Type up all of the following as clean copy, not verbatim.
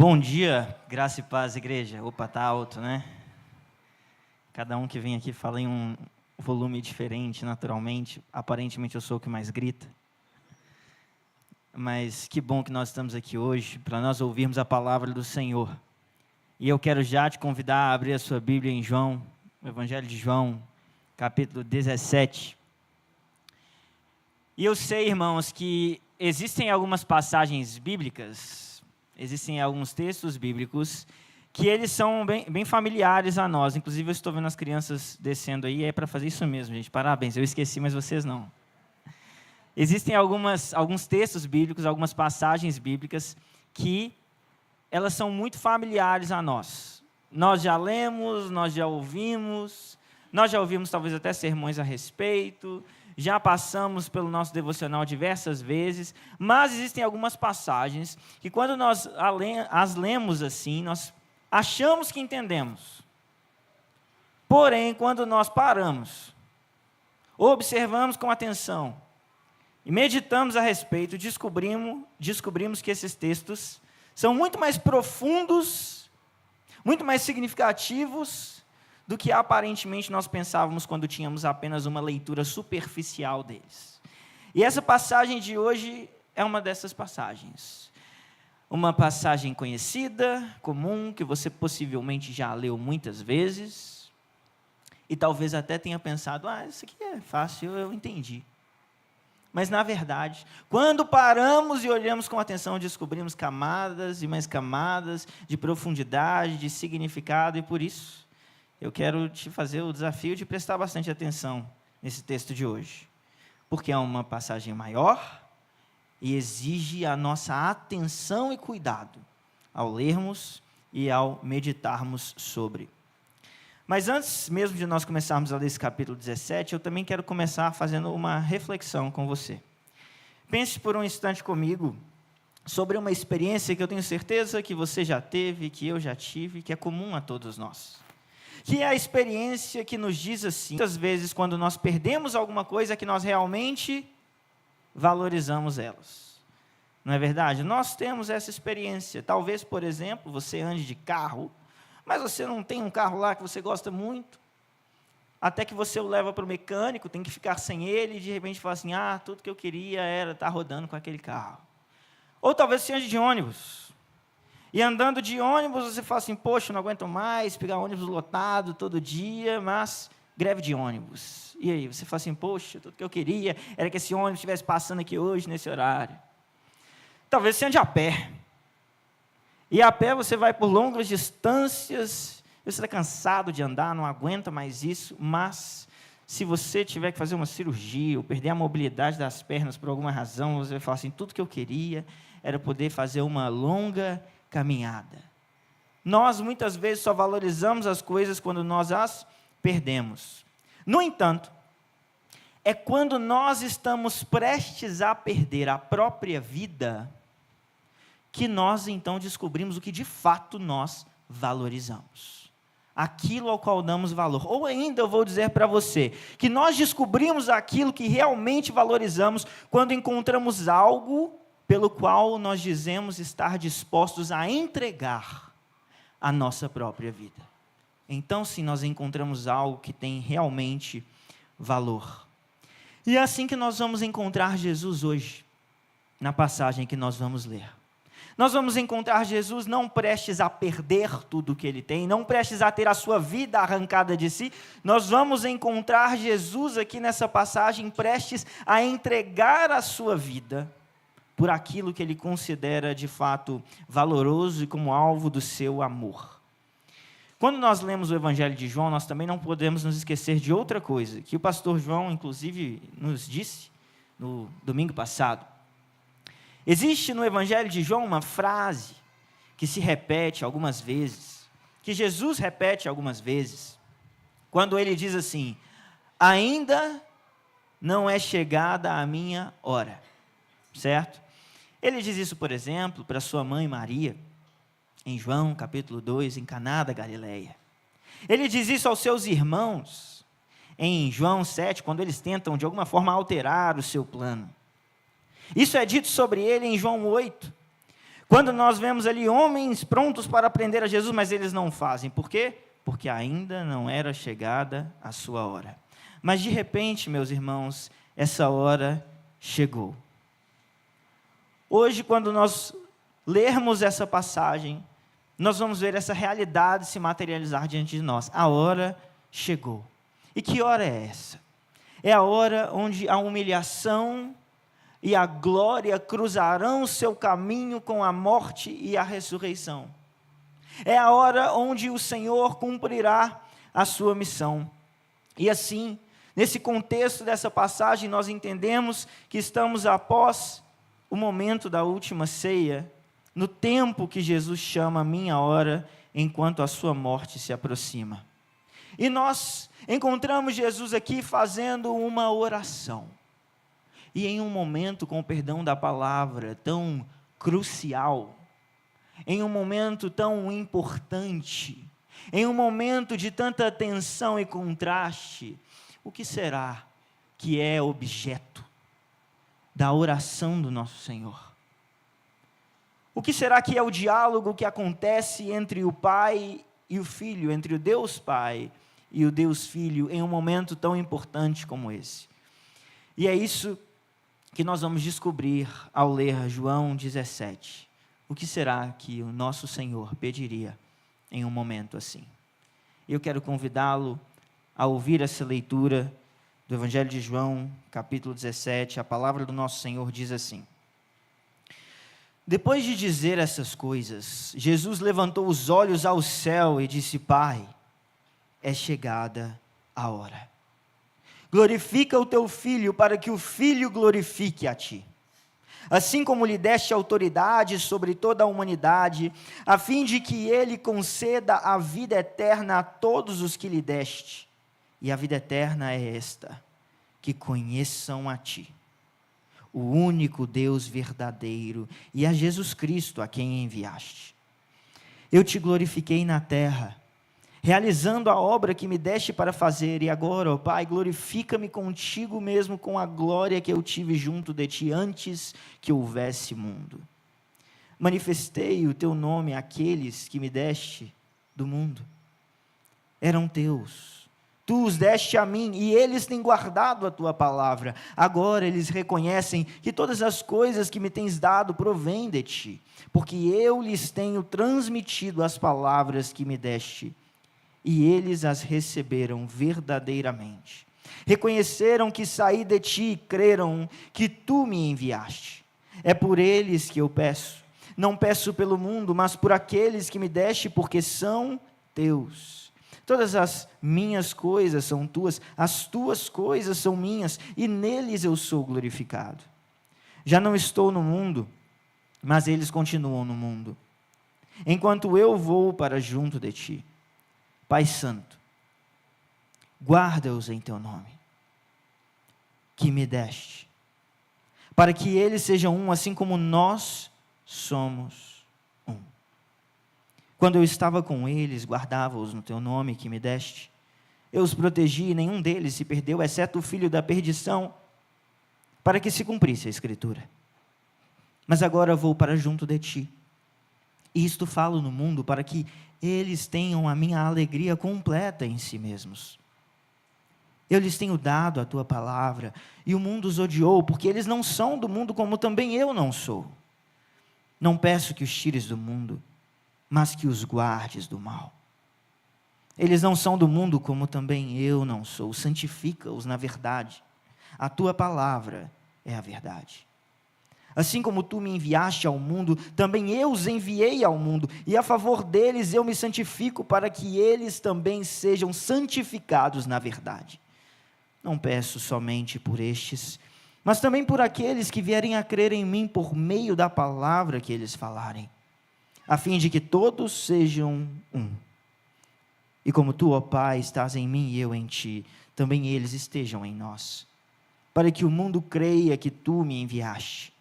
Bom dia, graça e paz, igreja. Opa, tá alto, né? Cada um que vem aqui fala em um volume diferente, naturalmente. Aparentemente eu sou o que mais grita. Mas que bom que nós estamos aqui hoje para nós ouvirmos a palavra do Senhor. E eu quero já te convidar a abrir a sua Bíblia em João, o Evangelho de João, capítulo 17. E eu sei, irmãos, que existem algumas passagens bíblicas, existem alguns textos bíblicos que eles são bem familiares a nós. Inclusive, eu estou vendo as crianças descendo aí, é para fazer isso mesmo, gente. Parabéns, eu esqueci, mas vocês não. Existem alguns textos bíblicos, algumas passagens bíblicas que elas são muito familiares a nós. Nós já lemos, nós já ouvimos talvez até sermões a respeito, já passamos pelo nosso devocional diversas vezes, mas existem algumas passagens que quando nós as lemos assim, nós achamos que entendemos. Porém, quando nós paramos, observamos com atenção e meditamos a respeito, descobrimos que esses textos são muito mais profundos, muito mais significativos do que aparentemente nós pensávamos quando tínhamos apenas uma leitura superficial deles. E essa passagem de hoje é uma dessas passagens. Uma passagem conhecida, comum, que você possivelmente já leu muitas vezes, e talvez até tenha pensado, isso aqui é fácil, eu entendi. Mas, na verdade, quando paramos e olhamos com atenção, descobrimos camadas e mais camadas de profundidade, de significado, e por isso eu quero te fazer o desafio de prestar bastante atenção nesse texto de hoje. Porque é uma passagem maior e exige a nossa atenção e cuidado ao lermos e ao meditarmos sobre. Mas antes mesmo de nós começarmos a ler esse capítulo 17, eu também quero começar fazendo uma reflexão com você. Pense por um instante comigo sobre uma experiência que eu tenho certeza que você já teve, que eu já tive, que é comum a todos nós. Que é a experiência que nos diz assim, muitas vezes quando nós perdemos alguma coisa, que nós realmente valorizamos elas. Não é verdade? Nós temos essa experiência. Talvez, por exemplo, você ande de carro, mas você não tem um carro lá que você gosta muito, até que você o leva para o mecânico, tem que ficar sem ele, e de repente fala assim, tudo que eu queria era estar rodando com aquele carro. Ou talvez você ande de ônibus, e andando de ônibus você fala assim, poxa, não aguento mais pegar ônibus lotado todo dia, mas greve de ônibus. E aí, você fala assim, poxa, tudo que eu queria era que esse ônibus estivesse passando aqui hoje, nesse horário. Talvez você ande a pé. E a pé você vai por longas distâncias, você está cansado de andar, não aguenta mais isso, mas se você tiver que fazer uma cirurgia ou perder a mobilidade das pernas por alguma razão, você vai falar assim, tudo que eu queria era poder fazer uma longa caminhada. Nós muitas vezes só valorizamos as coisas quando nós as perdemos. No entanto, é quando nós estamos prestes a perder a própria vida que nós então descobrimos o que de fato nós valorizamos. Aquilo ao qual damos valor. Ou ainda eu vou dizer para você, que nós descobrimos aquilo que realmente valorizamos quando encontramos algo pelo qual nós dizemos estar dispostos a entregar a nossa própria vida. Então, sim, nós encontramos algo que tem realmente valor. E é assim que nós vamos encontrar Jesus hoje, na passagem que nós vamos ler. Nós vamos encontrar Jesus não prestes a perder tudo que ele tem, não prestes a ter a sua vida arrancada de si. Nós vamos encontrar Jesus aqui nessa passagem prestes a entregar a sua vida por aquilo que ele considera de fato valoroso e como alvo do seu amor. Quando nós lemos o Evangelho de João, nós também não podemos nos esquecer de outra coisa, que o pastor João, inclusive, nos disse no domingo passado. Existe no Evangelho de João uma frase que se repete algumas vezes, que Jesus repete algumas vezes, quando ele diz assim, ainda não é chegada a minha hora, certo? Ele diz isso, por exemplo, para sua mãe Maria, em João capítulo 2, em Caná da Galileia. Ele diz isso aos seus irmãos, em João 7, quando eles tentam de alguma forma alterar o seu plano. Isso é dito sobre ele em João 8, Quando nós vemos ali homens prontos para prender a Jesus, mas eles não fazem. Por quê? Porque ainda não era chegada a sua hora. Mas de repente, meus irmãos, essa hora chegou. Hoje, quando nós lermos essa passagem, nós vamos ver essa realidade se materializar diante de nós. A hora chegou. E que hora é essa? É a hora onde a humilhação e a glória cruzarão o seu caminho com a morte e a ressurreição. É a hora onde o Senhor cumprirá a sua missão. E assim, nesse contexto dessa passagem, nós entendemos que estamos após o momento da última ceia, no tempo que Jesus chama a minha hora, enquanto a sua morte se aproxima. E nós encontramos Jesus aqui fazendo uma oração. E em um momento, com o perdão da palavra, tão crucial, em um momento tão importante, em um momento de tanta tensão e contraste, o que será que é objeto da oração do nosso Senhor? O que será que é o diálogo que acontece entre o Pai e o Filho, entre o Deus Pai e o Deus Filho, em um momento tão importante como esse? E é isso que nós vamos descobrir ao ler João 17. O que será que o nosso Senhor pediria em um momento assim? Eu quero convidá-lo a ouvir essa leitura do Evangelho de João, capítulo 17. A palavra do nosso Senhor diz assim: Depois de dizer essas coisas, Jesus levantou os olhos ao céu e disse: Pai, é chegada a hora. Glorifica o teu Filho, para que o Filho glorifique a ti. Assim como lhe deste autoridade sobre toda a humanidade, a fim de que ele conceda a vida eterna a todos os que lhe deste. E a vida eterna é esta: que conheçam a ti, o único Deus verdadeiro, e a Jesus Cristo, a quem enviaste. Eu te glorifiquei na terra, realizando a obra que me deste para fazer, e agora, ó Pai, glorifica-me contigo mesmo com a glória que eu tive junto de ti antes que houvesse mundo. Manifestei o teu nome àqueles que me deste do mundo. Eram teus, tu os deste a mim, e eles têm guardado a tua palavra. Agora eles reconhecem que todas as coisas que me tens dado provêm de ti, porque eu lhes tenho transmitido as palavras que me deste, e eles as receberam verdadeiramente. Reconheceram que saí de ti e creram que tu me enviaste. É por eles que eu peço. Não peço pelo mundo, mas por aqueles que me deste, porque são teus. Todas as minhas coisas são tuas, as tuas coisas são minhas, e neles eu sou glorificado. Já não estou no mundo, mas eles continuam no mundo, enquanto eu vou para junto de ti. Pai Santo, guarda-os em teu nome, que me deste, para que eles sejam um, assim como nós somos um. Quando eu estava com eles, guardava-os no teu nome que me deste. Eu os protegi e nenhum deles se perdeu, exceto o filho da perdição, para que se cumprisse a Escritura. Mas agora vou para junto de ti. E isto falo no mundo, para que eles tenham a minha alegria completa em si mesmos. Eu lhes tenho dado a tua palavra, e o mundo os odiou, porque eles não são do mundo, como também eu não sou. Não peço que os tires do mundo, mas que os guardes do mal. Eles não são do mundo, como também eu não sou. Santifica-os na verdade. A tua palavra é a verdade. Assim como tu me enviaste ao mundo, também eu os enviei ao mundo, e a favor deles eu me santifico, para que eles também sejam santificados na verdade. Não peço somente por estes, mas também por aqueles que vierem a crer em mim por meio da palavra que eles falarem, a fim de que todos sejam um. E como tu, ó Pai, estás em mim e eu em ti, também eles estejam em nós, para que o mundo creia que tu me enviaste.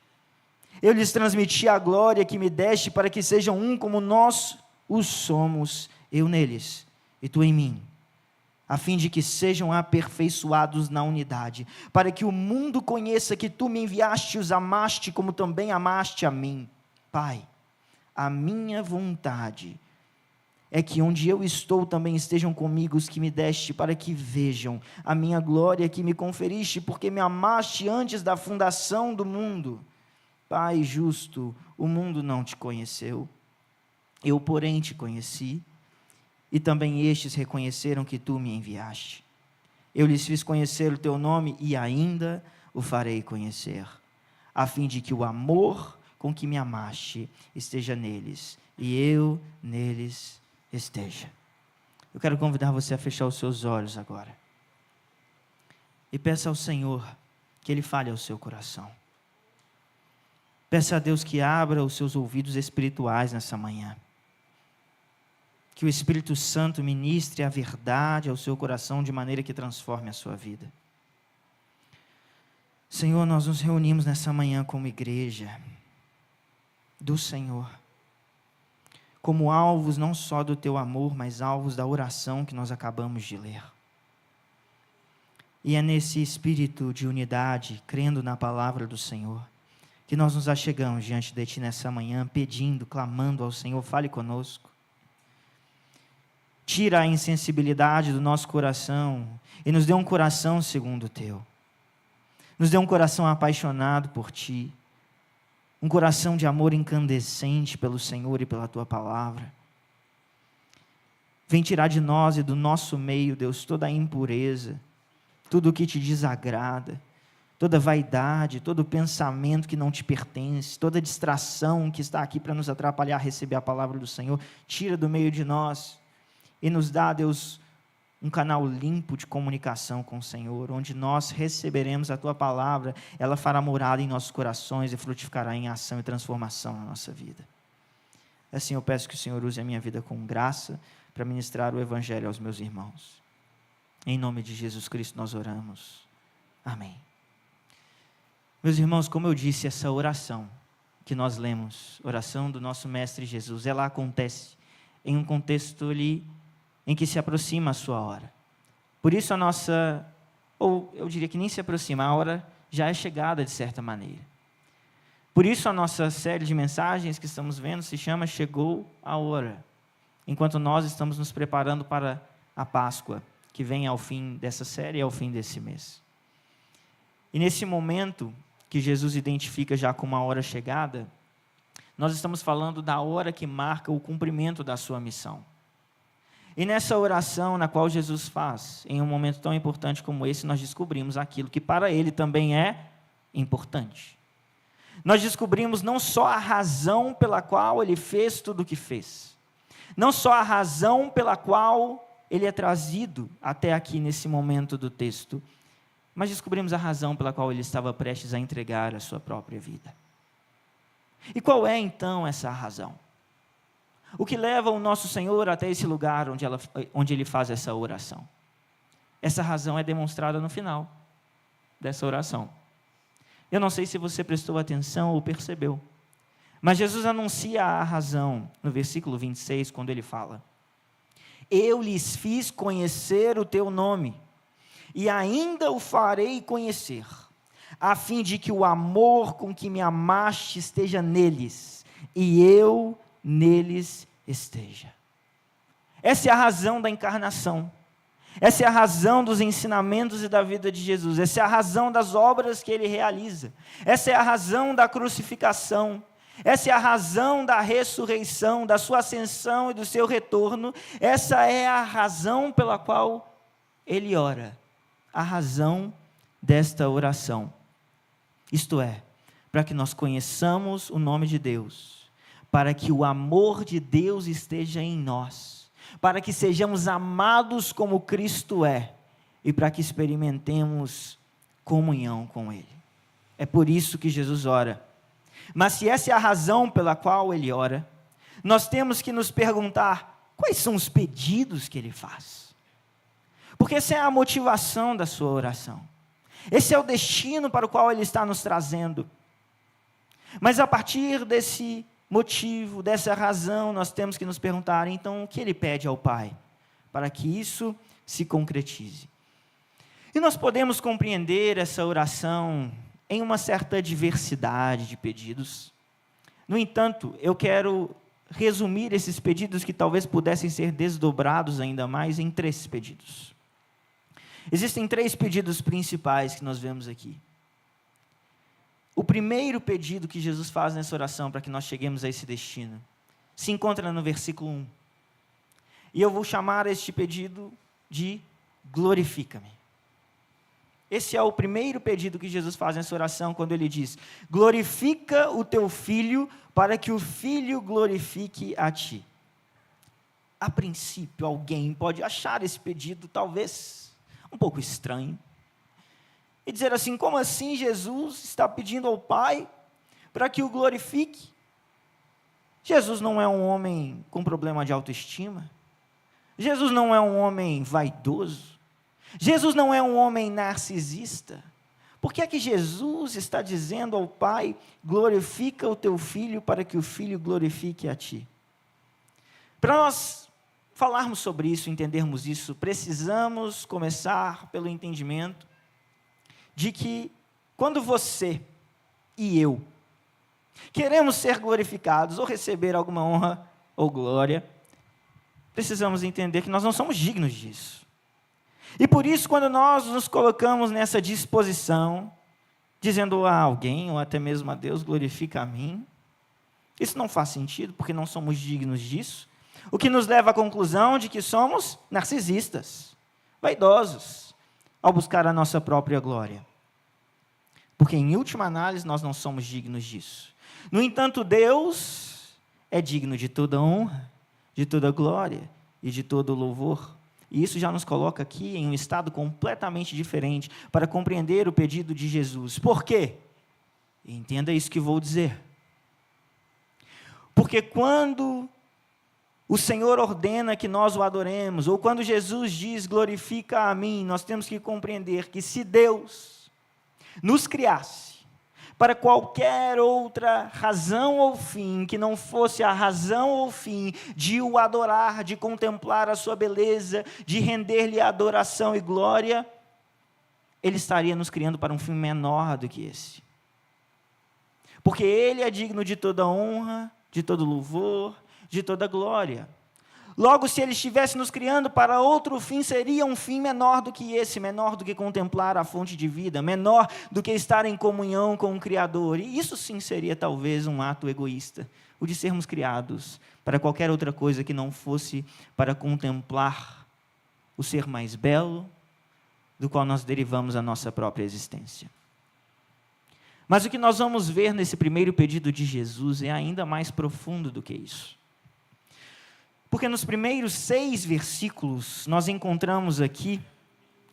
Eu lhes transmiti a glória que me deste, para que sejam um como nós os somos, eu neles e tu em mim, a fim de que sejam aperfeiçoados na unidade, para que o mundo conheça que tu me enviaste e os amaste, como também amaste a mim. Pai, A minha vontade é que onde eu estou também estejam comigo os que me deste, para que vejam a minha glória que me conferiste, porque me amaste antes da fundação do mundo. Pai justo, o mundo não te conheceu, eu, porém, te conheci, e também estes reconheceram que tu me enviaste. Eu lhes fiz conhecer o teu nome e ainda o farei conhecer, a fim de que o amor com que me amaste esteja neles, e eu neles esteja. Eu quero convidar você a fechar os seus olhos agora, e peça ao Senhor que Ele fale ao seu coração. Peça a Deus que abra os seus ouvidos espirituais nessa manhã, que o Espírito Santo ministre a verdade ao seu coração de maneira que transforme a sua vida. Senhor, nós nos reunimos nessa manhã como igreja do Senhor, como alvos não só do teu amor, mas alvos da oração que nós acabamos de ler. E é nesse espírito de unidade, crendo na palavra do Senhor, que nós nos achegamos diante de ti nessa manhã, pedindo, clamando ao Senhor, fale conosco. Tira a insensibilidade do nosso coração e nos dê um coração segundo o teu. Nos dê um coração apaixonado por ti, um coração de amor incandescente pelo Senhor e pela tua palavra. Vem tirar de nós e do nosso meio, Deus, toda a impureza, tudo o que te desagrada, toda vaidade, todo pensamento que não te pertence, toda distração que está aqui para nos atrapalhar a receber a palavra do Senhor. Tira do meio de nós e nos dá, Deus, um canal limpo de comunicação com o Senhor, onde nós receberemos a Tua palavra, ela fará morada em nossos corações e frutificará em ação e transformação na nossa vida. Assim eu peço que o Senhor use a minha vida com graça para ministrar o Evangelho aos meus irmãos. Em nome de Jesus Cristo nós oramos. Amém. Meus irmãos, como eu disse, essa oração que nós lemos, oração do nosso Mestre Jesus, ela acontece em um contexto ali em que se aproxima a sua hora. Por isso a nossa, ou eu diria que nem se aproxima, a hora já é chegada de certa maneira. Por isso a nossa série de mensagens que estamos vendo se chama Chegou a Hora, enquanto nós estamos nos preparando para a Páscoa, que vem ao fim dessa série e ao fim desse mês. E nesse momento que Jesus identifica já como a hora chegada, nós estamos falando da hora que marca o cumprimento da sua missão. E nessa oração na qual Jesus faz, em um momento tão importante como esse, nós descobrimos aquilo que para Ele também é importante. Nós descobrimos não só a razão pela qual Ele fez tudo o que fez, não só a razão pela qual Ele é trazido até aqui nesse momento do texto, mas descobrimos a razão pela qual Ele estava prestes a entregar a sua própria vida. E qual é então essa razão? O que leva o nosso Senhor até esse lugar onde Ele faz essa oração? Essa razão é demonstrada no final dessa oração. Eu não sei se você prestou atenção ou percebeu, mas Jesus anuncia a razão no versículo 26, quando Ele fala: eu lhes fiz conhecer o teu nome, e ainda o farei conhecer, a fim de que o amor com que me amaste esteja neles, e eu neles esteja. Essa é a razão da encarnação. Essa é a razão dos ensinamentos e da vida de Jesus. Essa é a razão das obras que Ele realiza. Essa é a razão da crucificação. Essa é a razão da ressurreição, da sua ascensão e do seu retorno. Essa é a razão pela qual Ele ora. A razão desta oração. Isto é, para que nós conheçamos o nome de Deus, para que o amor de Deus esteja em nós, para que sejamos amados como Cristo é, e para que experimentemos comunhão com Ele. É por isso que Jesus ora. Mas se essa é a razão pela qual Ele ora, nós temos que nos perguntar, quais são os pedidos que Ele faz? Porque essa é a motivação da sua oração. Esse é o destino para o qual Ele está nos trazendo. Mas a partir desse motivo, dessa razão, nós temos que nos perguntar, então, o que Ele pede ao Pai, para que isso se concretize. E nós podemos compreender essa oração em uma certa diversidade de pedidos. No entanto, eu quero resumir esses pedidos que talvez pudessem ser desdobrados ainda mais em 3 pedidos. Existem 3 pedidos principais que nós vemos aqui. O primeiro pedido que Jesus faz nessa oração para que nós cheguemos a esse destino se encontra no versículo 1. E eu vou chamar este pedido de glorifica-me. Esse é o primeiro pedido que Jesus faz nessa oração, quando ele diz: glorifica o teu filho, para que o filho glorifique a ti. A princípio, alguém pode achar esse pedido talvez um pouco estranho, e dizer assim: como assim Jesus está pedindo ao Pai para que o glorifique? Jesus não é um homem com problema de autoestima. Jesus não é um homem vaidoso. Jesus não é um homem narcisista. Por que é que Jesus está dizendo ao Pai: glorifica o teu filho para que o filho glorifique a ti? Para nós falarmos sobre isso, entendermos isso, precisamos começar pelo entendimento de que quando você e eu queremos ser glorificados ou receber alguma honra ou glória, precisamos entender que nós não somos dignos disso. E por isso, quando nós nos colocamos nessa disposição, dizendo a alguém, ou até mesmo a Deus, glorifica a mim, isso não faz sentido, porque não somos dignos disso, o que nos leva à conclusão de que somos narcisistas, vaidosos, ao buscar a nossa própria glória. Porque, em última análise, nós não somos dignos disso. No entanto, Deus é digno de toda honra, de toda glória e de todo louvor. E isso já nos coloca aqui em um estado completamente diferente para compreender o pedido de Jesus. Por quê? Entenda isso que vou dizer. Porque quando o Senhor ordena que nós o adoremos, ou quando Jesus diz, glorifica a mim, nós temos que compreender que se Deus nos criasse para qualquer outra razão ou fim, que não fosse a razão ou fim de o adorar, de contemplar a sua beleza, de render-lhe adoração e glória, Ele estaria nos criando para um fim menor do que esse. Porque Ele é digno de toda honra, de todo louvor, de toda glória. Logo, se Ele estivesse nos criando para outro fim, seria um fim menor do que esse, menor do que contemplar a fonte de vida, menor do que estar em comunhão com o Criador. E isso sim seria talvez um ato egoísta, o de sermos criados para qualquer outra coisa que não fosse para contemplar o ser mais belo, do qual nós derivamos a nossa própria existência. Mas o que nós vamos ver nesse primeiro pedido de Jesus é ainda mais profundo do que isso. Porque nos primeiros 6 versículos, nós encontramos aqui,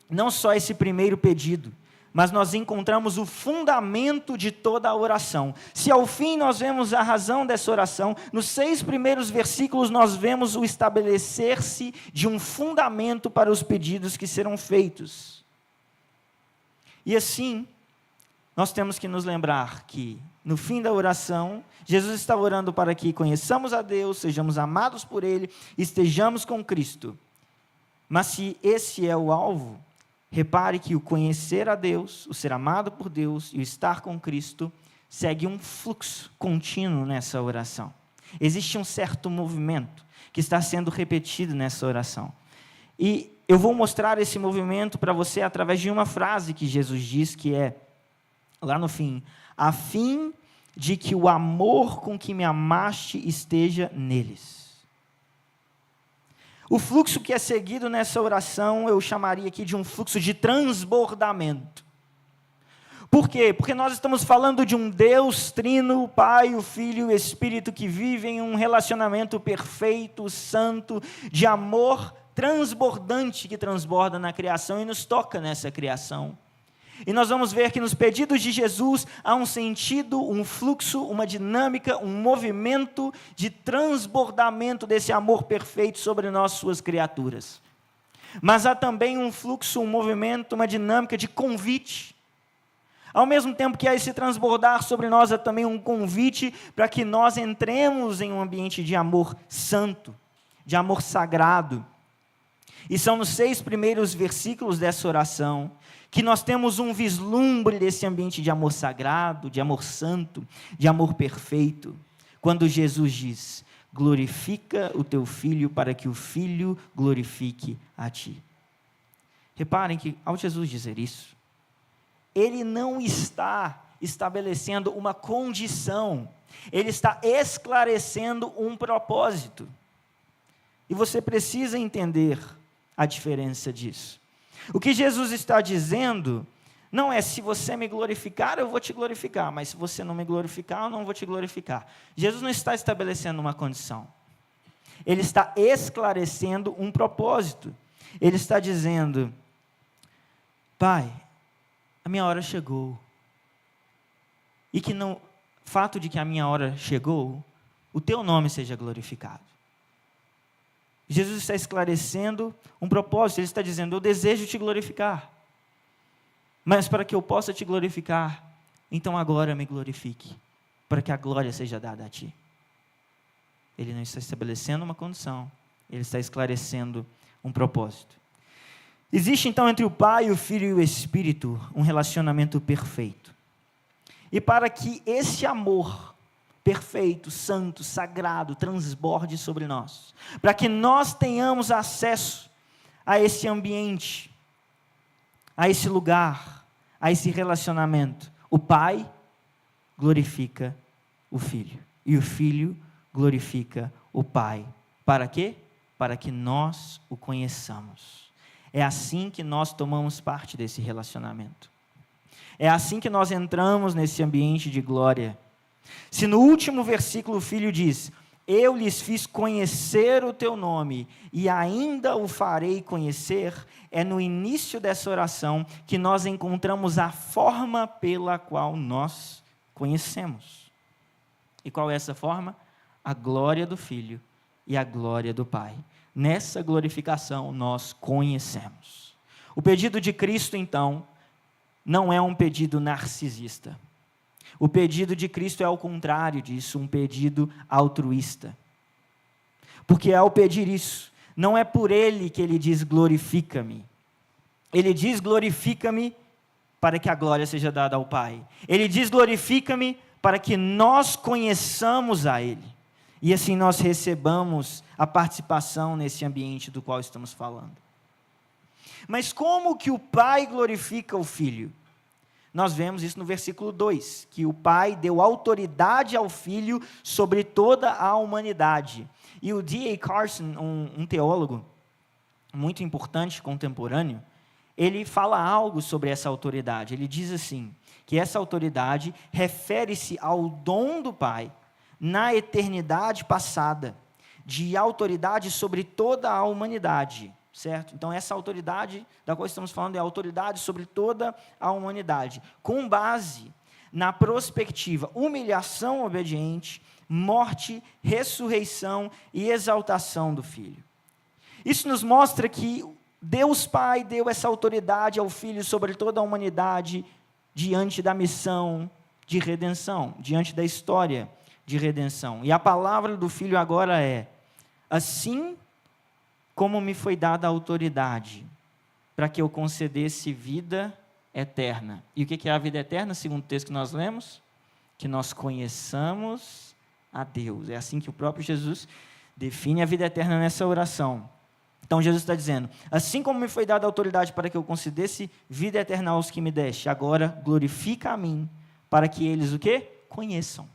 não só esse primeiro pedido, mas nós encontramos o fundamento de toda a oração. Se ao fim nós vemos a razão dessa oração, nos 6 primeiros versículos nós vemos o estabelecer-se de um fundamento para os pedidos que serão feitos. E assim, nós temos que nos lembrar que, no fim da oração, Jesus está orando para que conheçamos a Deus, sejamos amados por Ele, estejamos com Cristo. Mas se esse é o alvo, repare que o conhecer a Deus, o ser amado por Deus e o estar com Cristo, segue um fluxo contínuo nessa oração. Existe um certo movimento que está sendo repetido nessa oração. E eu vou mostrar esse movimento para você através de uma frase que Jesus diz, que é, lá no fim, a fim de que o amor com que me amaste esteja neles. O fluxo que é seguido nessa oração, eu chamaria aqui de um fluxo de transbordamento. Por quê? Porque nós estamos falando de um Deus trino, o Pai, o Filho e o Espírito, que vivem em um relacionamento perfeito, santo, de amor transbordante que transborda na criação e nos toca nessa criação. E nós vamos ver que nos pedidos de Jesus há um sentido, um fluxo, uma dinâmica, um movimento de transbordamento desse amor perfeito sobre nós, suas criaturas. Mas há também um fluxo, um movimento, uma dinâmica de convite. Ao mesmo tempo que há esse transbordar sobre nós, há também um convite para que nós entremos em um ambiente de amor santo, de amor sagrado. E são nos 6 primeiros versículos dessa oração que nós temos um vislumbre desse ambiente de amor sagrado, de amor santo, de amor perfeito, quando Jesus diz, glorifica o teu filho para que o filho glorifique a ti. Reparem que, ao Jesus dizer isso, ele não está estabelecendo uma condição, ele está esclarecendo um propósito. E você precisa entender a diferença disso. O que Jesus está dizendo não é: se você me glorificar, eu vou te glorificar, mas se você não me glorificar, eu não vou te glorificar. Jesus não está estabelecendo uma condição. Ele está esclarecendo um propósito. Ele está dizendo: Pai, a minha hora chegou. E que no fato de que a minha hora chegou, o teu nome seja glorificado. Jesus está esclarecendo um propósito. Ele está dizendo: eu desejo te glorificar. Mas para que eu possa te glorificar, então agora me glorifique, para que a glória seja dada a ti. Ele não está estabelecendo uma condição, ele está esclarecendo um propósito. Existe então entre o Pai, o Filho e o Espírito um relacionamento perfeito. E para que esse amor perfeito, santo, sagrado, transborde sobre nós, para que nós tenhamos acesso a esse ambiente, a esse lugar, a esse relacionamento, o Pai glorifica o Filho, e o Filho glorifica o Pai. Para quê? Para que nós o conheçamos. É assim que nós tomamos parte desse relacionamento. É assim que nós entramos nesse ambiente de glória. Se no último versículo o Filho diz: eu lhes fiz conhecer o teu nome e ainda o farei conhecer, é no início dessa oração que nós encontramos a forma pela qual nós conhecemos. E qual é essa forma? A glória do Filho e a glória do Pai. Nessa glorificação nós conhecemos. O pedido de Cristo, então, não é um pedido narcisista. O pedido de Cristo é ao contrário disso, um pedido altruísta. Porque ao pedir isso, não é por ele que ele diz glorifica-me. Ele diz glorifica-me para que a glória seja dada ao Pai. Ele diz glorifica-me para que nós conheçamos a Ele. E assim nós recebamos a participação nesse ambiente do qual estamos falando. Mas como que o Pai glorifica o Filho? Nós vemos isso no versículo 2, que o Pai deu autoridade ao Filho sobre toda a humanidade. E o D.A. Carson, um teólogo muito importante, contemporâneo, ele fala algo sobre essa autoridade. Ele diz assim, que essa autoridade refere-se ao dom do Pai na eternidade passada, de autoridade sobre toda a humanidade. Certo? Então, essa autoridade da qual estamos falando é a autoridade sobre toda a humanidade, com base na prospectiva, humilhação obediente, morte, ressurreição e exaltação do Filho. Isso nos mostra que Deus Pai deu essa autoridade ao Filho sobre toda a humanidade diante da missão de redenção, diante da história de redenção. E a palavra do Filho agora é: assim como me foi dada a autoridade para que eu concedesse vida eterna. E o que é a vida eterna, segundo o texto que nós lemos? Que nós conheçamos a Deus. É assim que o próprio Jesus define a vida eterna nessa oração. Então Jesus está dizendo: assim como me foi dada a autoridade para que eu concedesse vida eterna aos que me deste, agora glorifica a mim, para que eles o quê? Conheçam.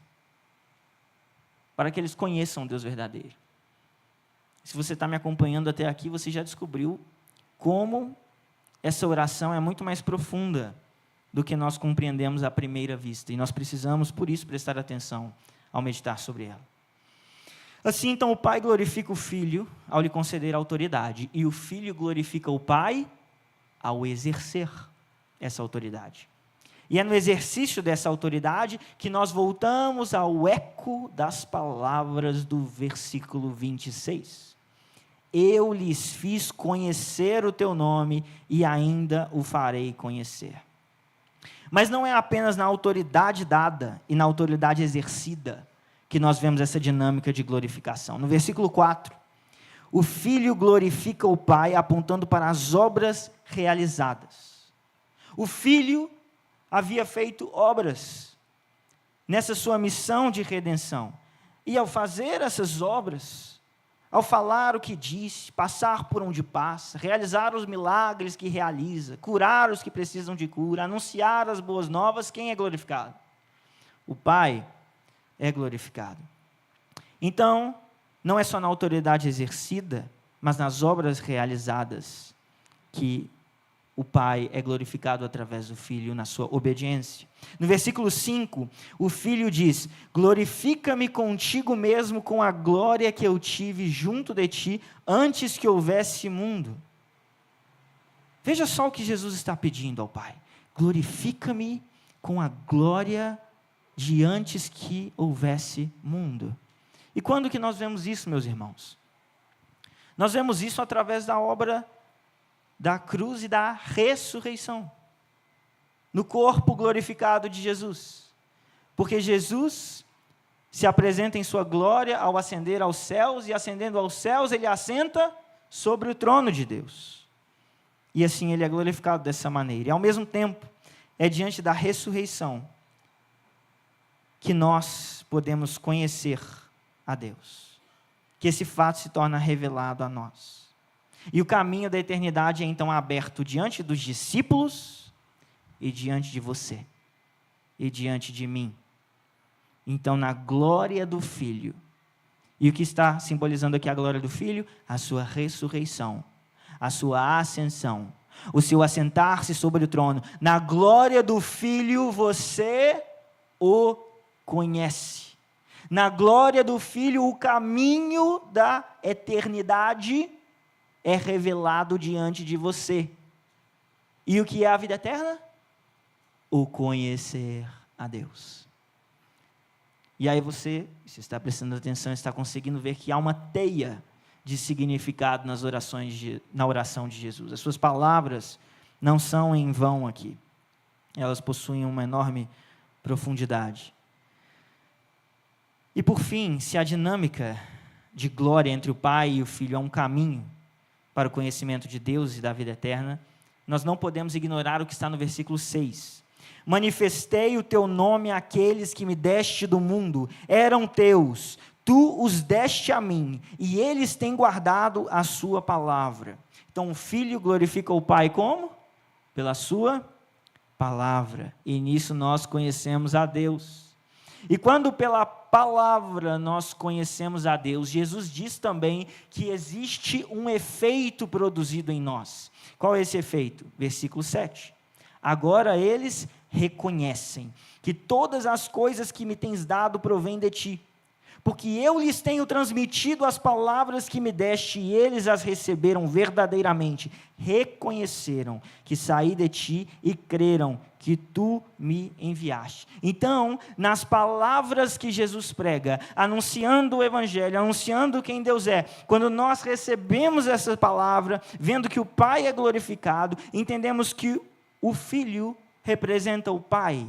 Para que eles conheçam o Deus verdadeiro. Se você está me acompanhando até aqui, você já descobriu como essa oração é muito mais profunda do que nós compreendemos à primeira vista. E nós precisamos, por isso, prestar atenção ao meditar sobre ela. Assim, então, o Pai glorifica o Filho ao lhe conceder autoridade. E o Filho glorifica o Pai ao exercer essa autoridade. E é no exercício dessa autoridade que nós voltamos ao eco das palavras do versículo 26. Eu lhes fiz conhecer o teu nome e ainda o farei conhecer. Mas não é apenas na autoridade dada e na autoridade exercida que nós vemos essa dinâmica de glorificação. No versículo 4, o Filho glorifica o Pai apontando para as obras realizadas. O Filho havia feito obras nessa sua missão de redenção. E ao fazer essas obras, ao falar o que diz, passar por onde passa, realizar os milagres que realiza, curar os que precisam de cura, anunciar as boas novas, quem é glorificado? O Pai é glorificado. Então, não é só na autoridade exercida, mas nas obras realizadas que o Pai é glorificado através do Filho na sua obediência. No versículo 5, o Filho diz: glorifica-me contigo mesmo com a glória que eu tive junto de ti antes que houvesse mundo. Veja só o que Jesus está pedindo ao Pai: glorifica-me com a glória de antes que houvesse mundo. E quando que nós vemos isso, meus irmãos? Nós vemos isso através da obra da cruz e da ressurreição, no corpo glorificado de Jesus, porque Jesus se apresenta em sua glória ao ascender aos céus, e ascendendo aos céus, ele assenta sobre o trono de Deus, e assim ele é glorificado dessa maneira, e ao mesmo tempo, é diante da ressurreição, que nós podemos conhecer a Deus, que esse fato se torna revelado a nós. E o caminho da eternidade é então aberto diante dos discípulos e diante de você e diante de mim. Então, na glória do Filho, e o que está simbolizando aqui a glória do Filho? A sua ressurreição, a sua ascensão, o seu assentar-se sobre o trono. Na glória do Filho você o conhece. Na glória do Filho o caminho da eternidade é revelado diante de você. E o que é a vida eterna? O conhecer a Deus. E aí você, se está prestando atenção, está conseguindo ver que há uma teia de significado na oração de Jesus. As suas palavras não são em vão aqui. Elas possuem uma enorme profundidade. E por fim, se a dinâmica de glória entre o Pai e o Filho é um caminho para o conhecimento de Deus e da vida eterna, nós não podemos ignorar o que está no versículo 6. Manifestei o teu nome àqueles que me deste do mundo, eram teus, tu os deste a mim, e eles têm guardado a sua palavra. Então o Filho glorifica o Pai como? Pela sua palavra, e nisso nós conhecemos a Deus. E quando pela palavra nós conhecemos a Deus, Jesus diz também que existe um efeito produzido em nós. Qual é esse efeito? Versículo 7. Agora eles reconhecem que todas as coisas que me tens dado provêm de ti, porque eu lhes tenho transmitido as palavras que me deste e eles as receberam verdadeiramente. Reconheceram que saí de ti e creram que tu me enviaste. Então, nas palavras que Jesus prega, anunciando o Evangelho, anunciando quem Deus é, quando nós recebemos essa palavra, vendo que o Pai é glorificado, entendemos que o Filho representa o Pai,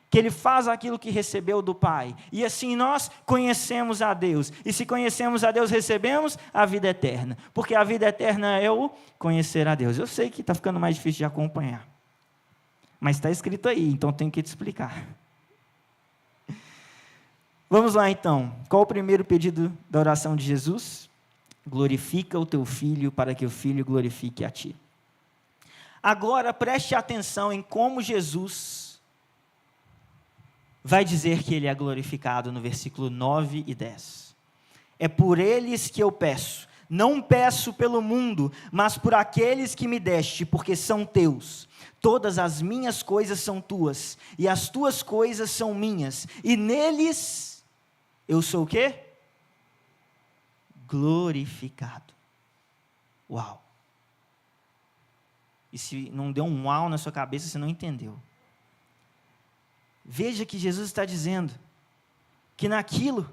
que ele faz aquilo que recebeu do Pai, e assim nós conhecemos a Deus, e se conhecemos a Deus, recebemos a vida eterna, porque a vida eterna é o conhecer a Deus. Eu sei que está ficando mais difícil de acompanhar, mas está escrito aí, então tenho que te explicar. Vamos lá então, qual o primeiro pedido da oração de Jesus? Glorifica o teu Filho, para que o Filho glorifique a ti. Agora preste atenção em como Jesus vai dizer que ele é glorificado no versículo 9 e 10. É por eles que eu peço, não peço pelo mundo, mas por aqueles que me deste, porque são teus. Todas as minhas coisas são tuas, e as tuas coisas são minhas, e neles eu sou o quê? Glorificado. Uau! E se não deu um uau na sua cabeça, você não entendeu. Veja que Jesus está dizendo que naquilo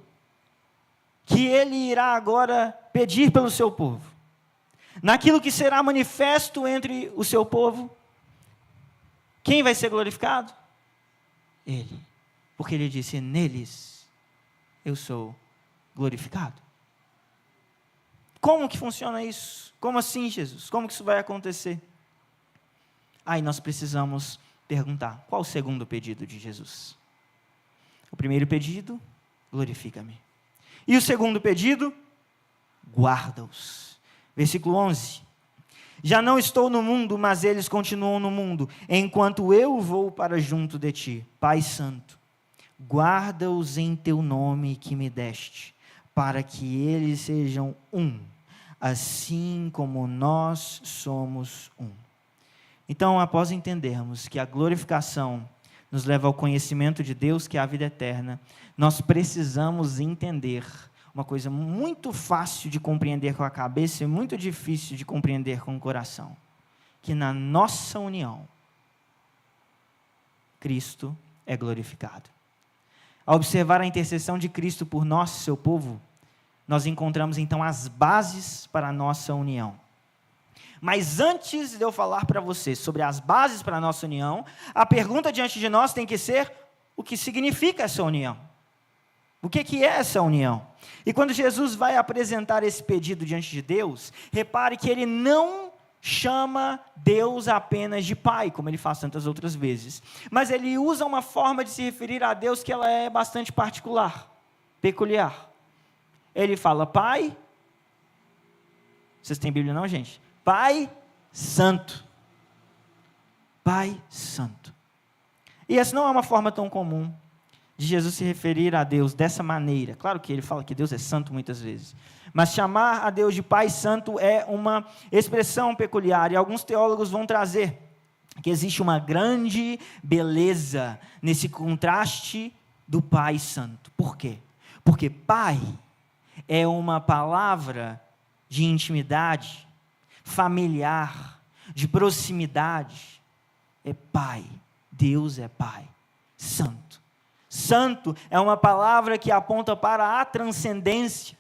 que ele irá agora pedir pelo seu povo, naquilo que será manifesto entre o seu povo, quem vai ser glorificado? Ele. Porque ele disse, neles eu sou glorificado. Como que funciona isso? Como assim, Jesus? Como que isso vai acontecer? Aí nós precisamos perguntar, qual o segundo pedido de Jesus? O primeiro pedido, glorifica-me. E o segundo pedido, guarda-os. Versículo 11. Já não estou no mundo, mas eles continuam no mundo, enquanto eu vou para junto de ti. Pai Santo, guarda-os em teu nome que me deste, para que eles sejam um, assim como nós somos um. Então, após entendermos que a glorificação nos leva ao conhecimento de Deus, que é a vida eterna, nós precisamos entender uma coisa muito fácil de compreender com a cabeça e muito difícil de compreender com o coração, que na nossa união, Cristo é glorificado. Ao observar a intercessão de Cristo por nós, seu povo, nós encontramos então as bases para a nossa união. Mas antes de eu falar para você sobre as bases para a nossa união, a pergunta diante de nós tem que ser: o que significa essa união? O que é essa união? E quando Jesus vai apresentar esse pedido diante de Deus, repare que ele não chama Deus apenas de Pai, como ele faz tantas outras vezes, mas ele usa uma forma de se referir a Deus que ela é bastante particular, peculiar. Ele fala: Pai, vocês têm Bíblia não, gente? Pai Santo. Pai Santo. E essa não é uma forma tão comum de Jesus se referir a Deus dessa maneira. Claro que ele fala que Deus é santo muitas vezes, mas chamar a Deus de Pai Santo é uma expressão peculiar, e alguns teólogos vão trazer que existe uma grande beleza nesse contraste do Pai Santo. Por quê? Porque Pai é uma palavra de intimidade, familiar, de proximidade. É Pai, Deus é Pai, Santo. Santo é uma palavra que aponta para a transcendência.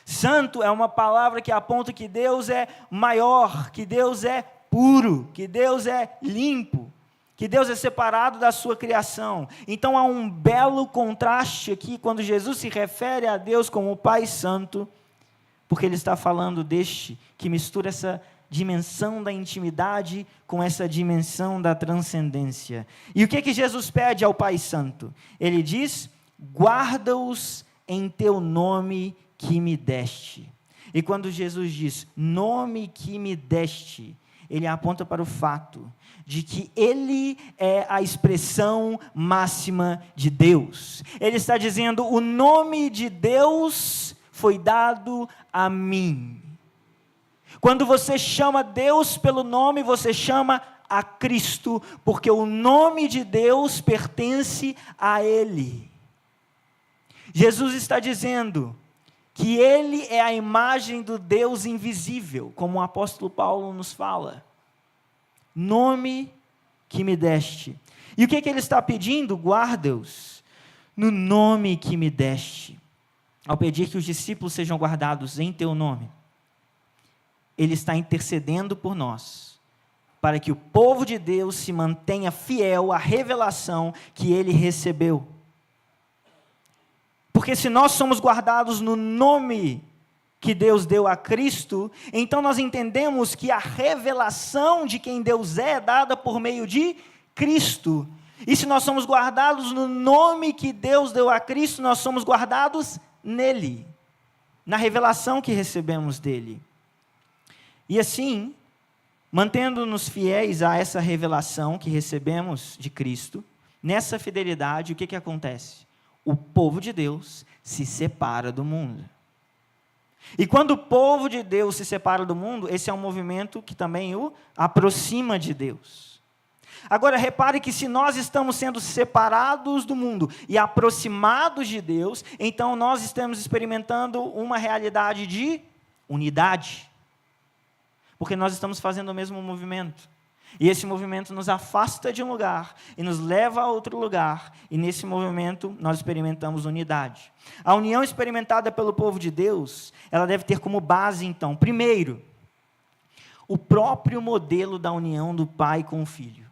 Santo é uma palavra que aponta que Deus é maior, que Deus é puro, que Deus é limpo, que Deus é separado da sua criação. Então há um belo contraste aqui quando Jesus se refere a Deus como Pai Santo, porque ele está falando deste que mistura essa dimensão da intimidade com essa dimensão da transcendência. E o que Jesus pede ao Pai Santo? Ele diz: guarda-os em teu nome que me deste. E quando Jesus diz nome que me deste, ele aponta para o fato de que ele é a expressão máxima de Deus. Ele está dizendo: o nome de Deus foi dado a mim. Quando você chama Deus pelo nome, você chama a Cristo, porque o nome de Deus pertence a Ele. Jesus está dizendo que Ele é a imagem do Deus invisível, como o apóstolo Paulo nos fala. Nome que me deste. E o que ele está pedindo? Guarda-os no nome que me deste. Ao pedir que os discípulos sejam guardados em teu nome, ele está intercedendo por nós, para que o povo de Deus se mantenha fiel à revelação que ele recebeu. Porque se nós somos guardados no nome que Deus deu a Cristo, então nós entendemos que a revelação de quem Deus é dada por meio de Cristo. E se nós somos guardados no nome que Deus deu a Cristo, nós somos guardados nele, na revelação que recebemos dele. E assim, mantendo-nos fiéis a essa revelação que recebemos de Cristo, nessa fidelidade, o que acontece? O povo de Deus se separa do mundo. E quando o povo de Deus se separa do mundo, esse é um movimento que também o aproxima de Deus. Agora, repare que se nós estamos sendo separados do mundo e aproximados de Deus, então nós estamos experimentando uma realidade de unidade. Porque nós estamos fazendo o mesmo movimento. E esse movimento nos afasta de um lugar e nos leva a outro lugar. E nesse movimento nós experimentamos unidade. A união experimentada pelo povo de Deus, ela deve ter como base, então, primeiro, o próprio modelo da união do Pai com o Filho.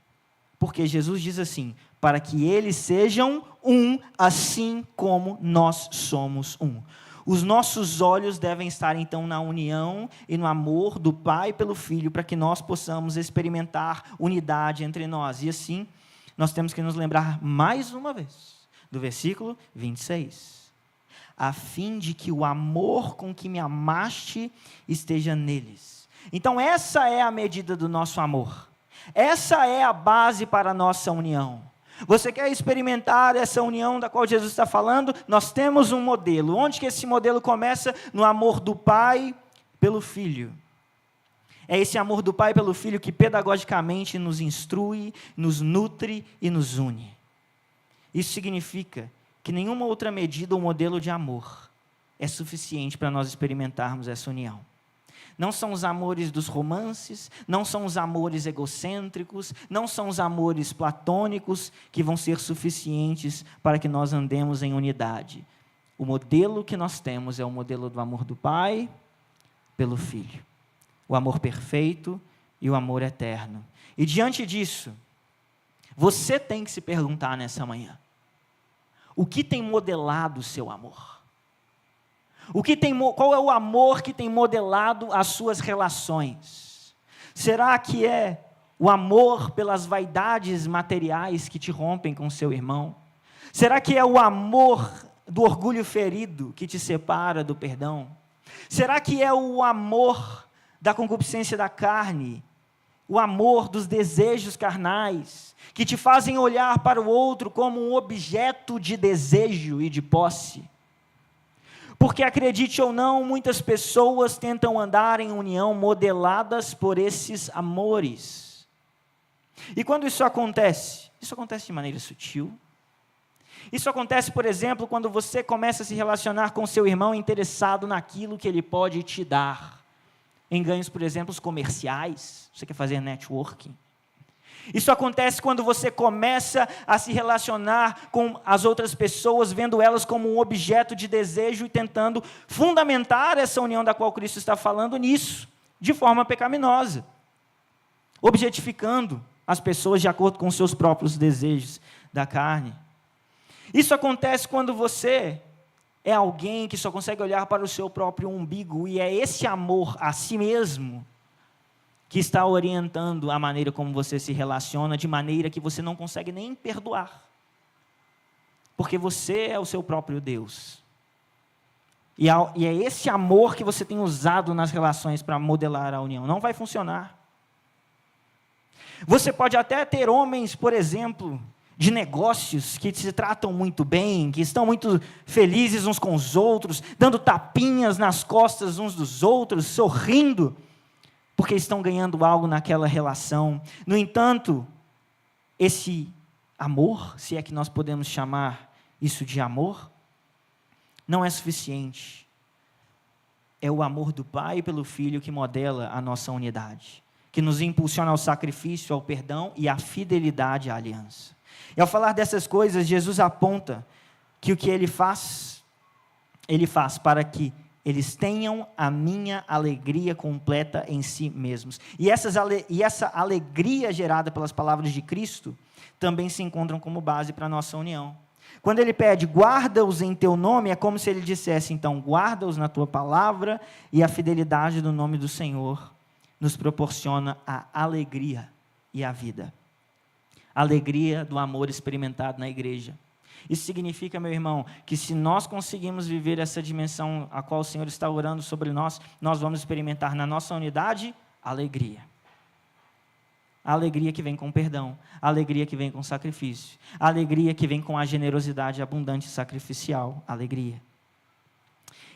Porque Jesus diz assim: para que eles sejam um, assim como nós somos um. Os nossos olhos devem estar, então, na união e no amor do Pai pelo Filho, para que nós possamos experimentar unidade entre nós. E assim, nós temos que nos lembrar mais uma vez do versículo 26. a fim de que o amor com que me amaste esteja neles. Então essa é a medida do nosso amor. Essa é a base para a nossa união. Você quer experimentar essa união da qual Jesus está falando? Nós temos um modelo. Onde que esse modelo começa? No amor do Pai pelo Filho. É esse amor do Pai pelo Filho que pedagogicamente nos instrui, nos nutre e nos une. Isso significa que nenhuma outra medida ou modelo de amor é suficiente para nós experimentarmos essa união. Não são os amores dos romances, não são os amores egocêntricos, não são os amores platônicos que vão ser suficientes para que nós andemos em unidade. O modelo que nós temos é o modelo do amor do Pai pelo Filho. O amor perfeito e o amor eterno. E diante disso, você tem que se perguntar nessa manhã: o que tem modelado o seu amor? Qual é o amor que tem modelado as suas relações? Será que é o amor pelas vaidades materiais que te rompem com seu irmão? Será que é o amor do orgulho ferido que te separa do perdão? Será que é o amor da concupiscência da carne, o amor dos desejos carnais, que te fazem olhar para o outro como um objeto de desejo e de posse? Porque, acredite ou não, muitas pessoas tentam andar em união modeladas por esses amores. E quando isso acontece de maneira sutil. Isso acontece, por exemplo, quando você começa a se relacionar com seu irmão interessado naquilo que ele pode te dar. Em ganhos, por exemplo, comerciais, você quer fazer networking. Isso acontece quando você começa a se relacionar com as outras pessoas, vendo elas como um objeto de desejo e tentando fundamentar essa união da qual Cristo está falando nisso, de forma pecaminosa, objetificando as pessoas de acordo com seus próprios desejos da carne. Isso acontece quando você é alguém que só consegue olhar para o seu próprio umbigo, e é esse amor a si mesmo que está orientando a maneira como você se relaciona, de maneira que você não consegue nem perdoar. Porque você é o seu próprio Deus. E é esse amor que você tem usado nas relações para modelar a união. Não vai funcionar. Você pode até ter homens, por exemplo, de negócios que se tratam muito bem, que estão muito felizes uns com os outros, dando tapinhas nas costas uns dos outros, sorrindo, porque estão ganhando algo naquela relação. No entanto, esse amor, se é que nós podemos chamar isso de amor, não é suficiente. É o amor do Pai pelo Filho que modela a nossa unidade, que nos impulsiona ao sacrifício, ao perdão e à fidelidade à aliança. E ao falar dessas coisas, Jesus aponta que o que Ele faz para que eles tenham a minha alegria completa em si mesmos. E essa alegria gerada pelas palavras de Cristo também se encontram como base para a nossa união. Quando Ele pede, guarda-os em teu nome, é como se Ele dissesse, então, guarda-os na tua palavra, e a fidelidade do nome do Senhor nos proporciona a alegria e a vida. A alegria do amor experimentado na igreja. Isso significa, meu irmão, que se nós conseguimos viver essa dimensão a qual o Senhor está orando sobre nós, nós vamos experimentar na nossa unidade alegria. A alegria que vem com perdão, a alegria que vem com sacrifício, a alegria que vem com a generosidade abundante e sacrificial, alegria.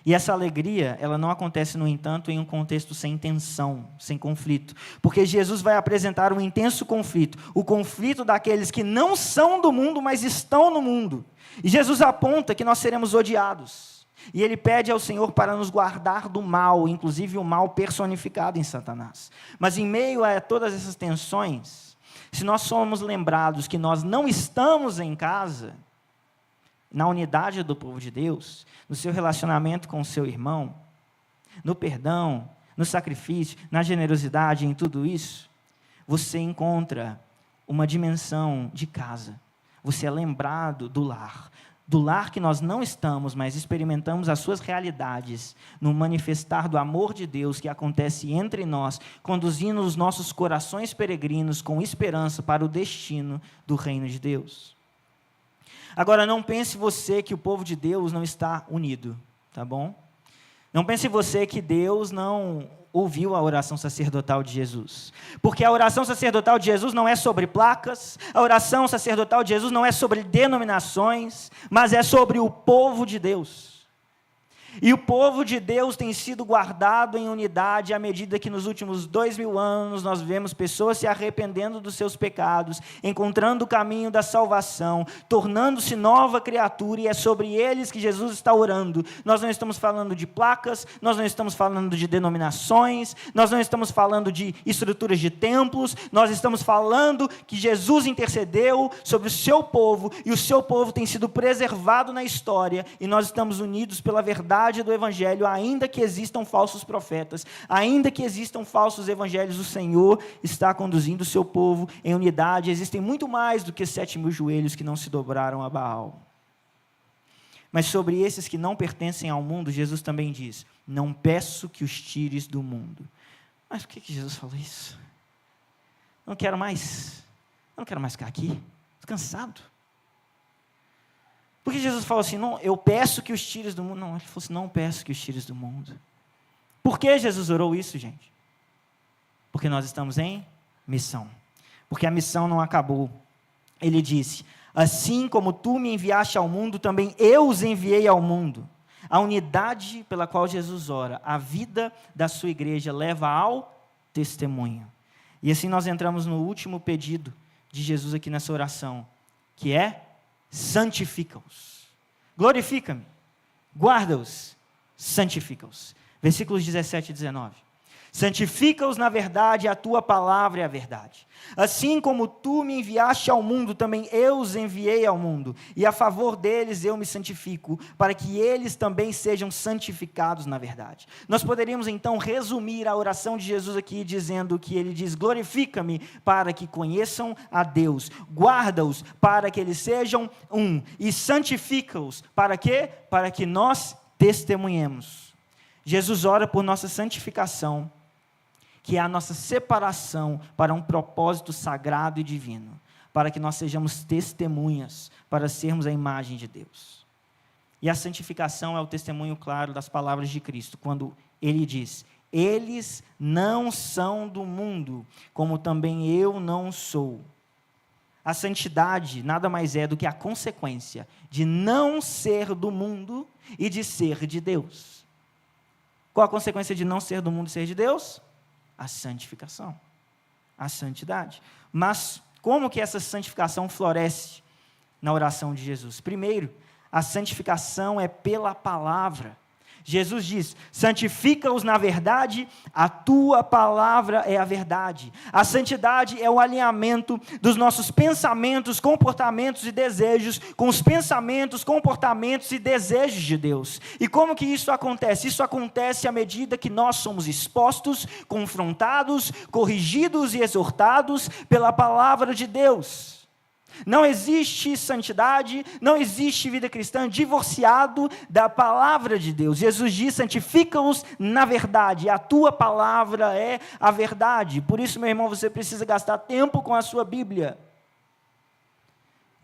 E essa alegria, ela não acontece, no entanto, em um contexto sem tensão, sem conflito. Porque Jesus vai apresentar um intenso conflito. O conflito daqueles que não são do mundo, mas estão no mundo. E Jesus aponta que nós seremos odiados. E Ele pede ao Senhor para nos guardar do mal, inclusive o mal personificado em Satanás. Mas em meio a todas essas tensões, se nós somos lembrados que nós não estamos em casa, na unidade do povo de Deus, no seu relacionamento com o seu irmão, no perdão, no sacrifício, na generosidade, em tudo isso, você encontra uma dimensão de casa. Você é lembrado do lar que nós não estamos, mas experimentamos as suas realidades, no manifestar do amor de Deus que acontece entre nós, conduzindo os nossos corações peregrinos com esperança para o destino do reino de Deus. Agora, não pense você que o povo de Deus não está unido, tá bom? Não pense você que Deus não ouviu a oração sacerdotal de Jesus. Porque a oração sacerdotal de Jesus não é sobre placas, a oração sacerdotal de Jesus não é sobre denominações, mas é sobre o povo de Deus. E o povo de Deus tem sido guardado em unidade à medida que nos últimos 2000 anos nós vemos pessoas se arrependendo dos seus pecados, encontrando o caminho da salvação, tornando-se nova criatura, e é sobre eles que Jesus está orando. Nós não estamos falando de placas, nós não estamos falando de denominações, nós não estamos falando de estruturas de templos, nós estamos falando que Jesus intercedeu sobre o seu povo, e o seu povo tem sido preservado na história, e nós estamos unidos pela verdade do Evangelho, ainda que existam falsos profetas, ainda que existam falsos evangelhos, o Senhor está conduzindo o seu povo em unidade. Existem muito mais do que 7.000 joelhos que não se dobraram a Baal. Mas sobre esses que não pertencem ao mundo, Jesus também diz: não peço que os tires do mundo. Mas por que Jesus falou isso? Eu não quero mais ficar aqui, estou cansado. Porque Jesus falou assim, não, eu peço que os tires do mundo. Não, ele falou assim, não peço que os tires do mundo. Por que Jesus orou isso, gente? Porque nós estamos em missão. Porque a missão não acabou. Ele disse, assim como tu me enviaste ao mundo, também eu os enviei ao mundo. A unidade pela qual Jesus ora, a vida da sua igreja leva ao testemunho. E assim nós entramos no último pedido de Jesus aqui nessa oração, que é: santifica-os, glorifica-me, guarda-os, santifica-os. Versículos 17 e 19. Santifica-os na verdade, a tua palavra é a verdade. Assim como tu me enviaste ao mundo, também eu os enviei ao mundo, e a favor deles eu me santifico, para que eles também sejam santificados na verdade. Nós poderíamos então resumir a oração de Jesus aqui, dizendo que ele diz: glorifica-me para que conheçam a Deus, guarda-os para que eles sejam um, e santifica-os para quê? Para que nós testemunhemos. Jesus ora por nossa santificação, que é a nossa separação para um propósito sagrado e divino, para que nós sejamos testemunhas, para sermos a imagem de Deus. E a santificação é o testemunho claro das palavras de Cristo, quando ele diz: eles não são do mundo, como também eu não sou. A santidade nada mais é do que a consequência de não ser do mundo e de ser de Deus. Qual a consequência de não ser do mundo e ser de Deus? A santificação, a santidade. Mas como que essa santificação floresce na oração de Jesus? Primeiro, a santificação é pela palavra. Jesus diz: santifica-os na verdade, a tua palavra é a verdade. A santidade é o alinhamento dos nossos pensamentos, comportamentos e desejos com os pensamentos, comportamentos e desejos de Deus. E como que isso acontece? Isso acontece à medida que nós somos expostos, confrontados, corrigidos e exortados pela palavra de Deus. Não existe santidade, não existe vida cristã divorciado da palavra de Deus. Jesus diz: santifica-os na verdade, a tua palavra é a verdade. Por isso, meu irmão, você precisa gastar tempo com a sua Bíblia.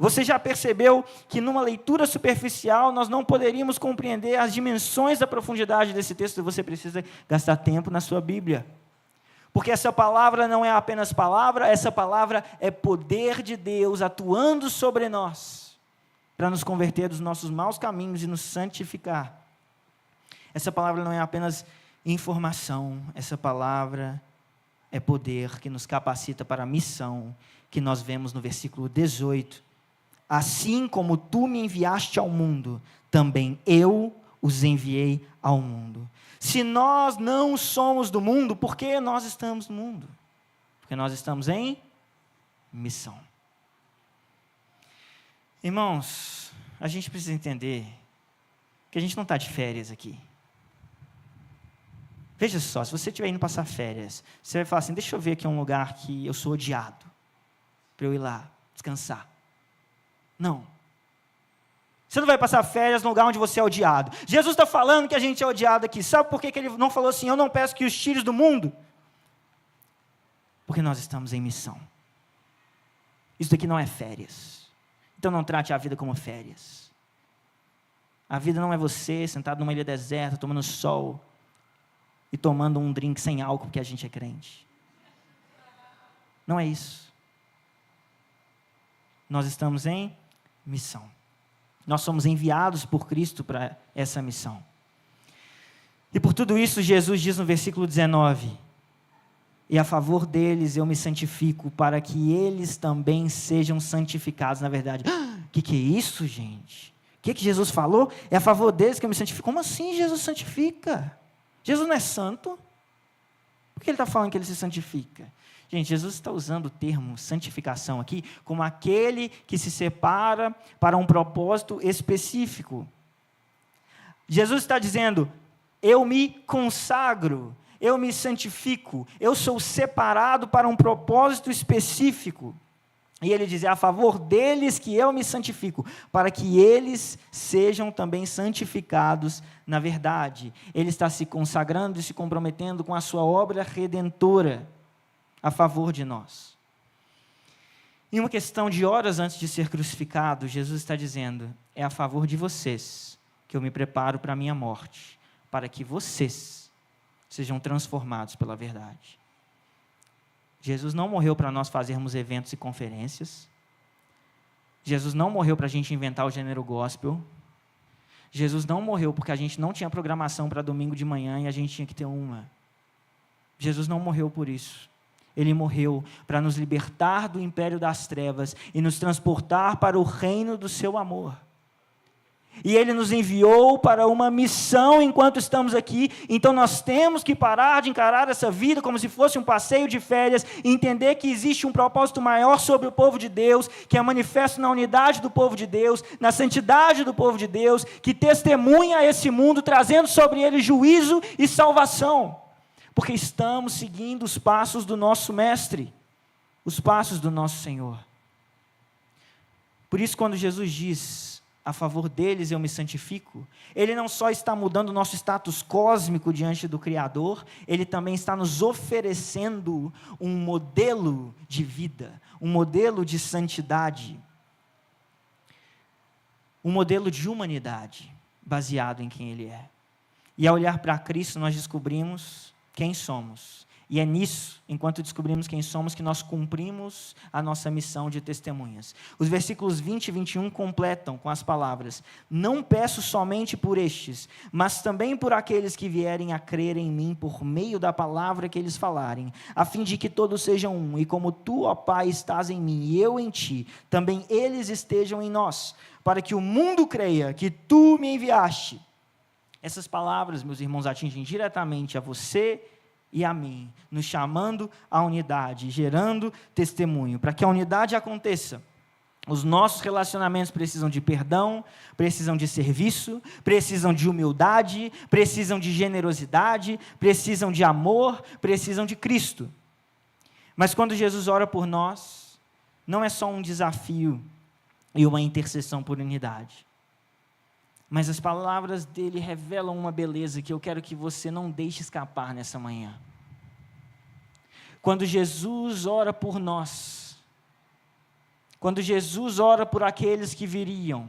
Você já percebeu que numa leitura superficial nós não poderíamos compreender as dimensões da profundidade desse texto? Você precisa gastar tempo na sua Bíblia. Porque essa palavra não é apenas palavra, essa palavra é poder de Deus atuando sobre nós, para nos converter dos nossos maus caminhos e nos santificar. Essa palavra não é apenas informação, essa palavra é poder que nos capacita para a missão, que nós vemos no versículo 18. Assim como tu me enviaste ao mundo, também eu os enviei ao mundo. Se nós não somos do mundo, por que nós estamos no mundo? Porque nós estamos em missão. Irmãos, a gente precisa entender que a gente não está de férias aqui. Veja só, se você estiver indo passar férias, você vai falar assim: deixa eu ver aqui um lugar que eu sou odiado, para eu ir lá descansar. Não. Você não vai passar férias no lugar onde você é odiado. Jesus está falando que a gente é odiado aqui. Sabe por que ele não falou assim: eu não peço que os tires do mundo? Porque nós estamos em missão. Isso daqui não é férias. Então não trate a vida como férias. A vida não é você sentado numa ilha deserta, tomando sol e tomando um drink sem álcool porque a gente é crente. Não é isso. Nós estamos em missão. Nós somos enviados por Cristo para essa missão. E por tudo isso, Jesus diz no versículo 19: e a favor deles eu me santifico, para que eles também sejam santificados na verdade. O que é isso, gente? O que Jesus falou? É a favor deles que eu me santifico. Como assim Jesus santifica? Jesus não é santo? Por que ele está falando que ele se santifica? Gente, Jesus está usando o termo santificação aqui como aquele que se separa para um propósito específico. Jesus está dizendo: eu me consagro, eu me santifico, eu sou separado para um propósito específico. E ele diz: é a favor deles que eu me santifico, para que eles sejam também santificados na verdade. Ele está se consagrando e se comprometendo com a sua obra redentora a favor de nós. Em uma questão de horas antes de ser crucificado, Jesus está dizendo: é a favor de vocês que eu me preparo para a minha morte, para que vocês sejam transformados pela verdade. Jesus não morreu para nós fazermos eventos e conferências. Jesus não morreu para a gente inventar o gênero gospel. Jesus não morreu porque a gente não tinha programação para domingo de manhã e a gente tinha que ter uma. Jesus não morreu por isso. Ele morreu para nos libertar do império das trevas e nos transportar para o reino do seu amor. E Ele nos enviou para uma missão enquanto estamos aqui. Então nós temos que parar de encarar essa vida como se fosse um passeio de férias e entender que existe um propósito maior sobre o povo de Deus, que é manifesto na unidade do povo de Deus, na santidade do povo de Deus, que testemunha a esse mundo, trazendo sobre ele juízo e salvação. Porque estamos seguindo os passos do nosso Mestre, os passos do nosso Senhor. Por isso, quando Jesus diz: a favor deles eu me santifico, Ele não só está mudando o nosso status cósmico diante do Criador, Ele também está nos oferecendo um modelo de vida, um modelo de santidade, um modelo de humanidade, baseado em quem Ele é. E ao olhar para Cristo, nós descobrimos quem somos. E é nisso, enquanto descobrimos quem somos, que nós cumprimos a nossa missão de testemunhas. Os versículos 20 e 21 completam com as palavras: não peço somente por estes, mas também por aqueles que vierem a crer em mim por meio da palavra que eles falarem, a fim de que todos sejam um, e como tu, ó Pai, estás em mim e eu em ti, também eles estejam em nós, para que o mundo creia que tu me enviaste. Essas palavras, meus irmãos, atingem diretamente a você e a mim, nos chamando à unidade, gerando testemunho. Para que a unidade aconteça, os nossos relacionamentos precisam de perdão, precisam de serviço, precisam de humildade, precisam de generosidade, precisam de amor, precisam de Cristo. Mas quando Jesus ora por nós, não é só um desafio e uma intercessão por unidade. Mas as palavras dele revelam uma beleza que eu quero que você não deixe escapar nessa manhã. Quando Jesus ora por nós, quando Jesus ora por aqueles que viriam,